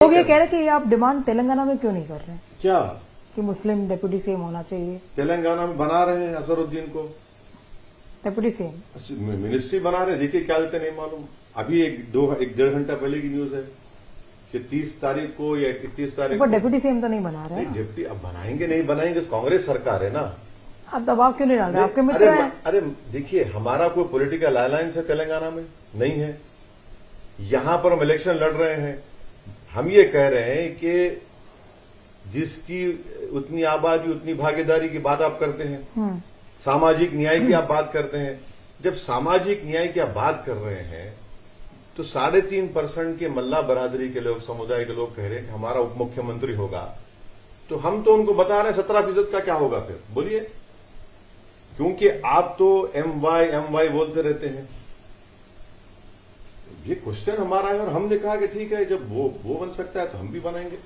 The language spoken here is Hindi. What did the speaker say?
तो ये कह रहे कि आप डिमांड तेलंगाना में क्यों नहीं कर रहे हैं क्या कि मुस्लिम डेप्यूटी सीएम होना चाहिए? तेलंगाना में बना रहे हैं अजहरुद्दीन को डेप्यूटी सीएम मिनिस्ट्री बना रहे हैं। देखिए क्या देते नहीं मालूम। अभी एक डेढ़ घंटा पहले की न्यूज है कि 30 तारीख को या 31 तारीख पर को डेप्यूटी सीएम तो नहीं बना रहे हैं। डिप्टी अब बनाएंगे नहीं बनाएंगे, कांग्रेस सरकार है ना। आप दबाव क्यों नहीं डाल रहे? आपके मित्र हैं। अरे देखिए, हमारा कोई पॉलिटिकल अलायंस है तेलंगाना में नहीं है। यहां पर हम इलेक्शन लड़ रहे हैं। हम ये कह रहे हैं कि जिसकी उतनी आबादी उतनी भागीदारी की बात आप करते हैं, सामाजिक न्याय की आप बात करते हैं। जब सामाजिक न्याय की आप बात कर रहे हैं तो 3.5% के मल्ला बरादरी के लोग, समुदाय के लोग कह रहे हैं कि हमारा उप मुख्यमंत्री होगा, तो हम तो उनको बता रहे हैं 17% का क्या होगा फिर बोलिए। क्योंकि आप तो एम वाई बोलते रहते हैं। ये क्वेश्चन हमारा है और हमने कहा कि ठीक है, जब वो बन सकता है तो हम भी बनाएंगे।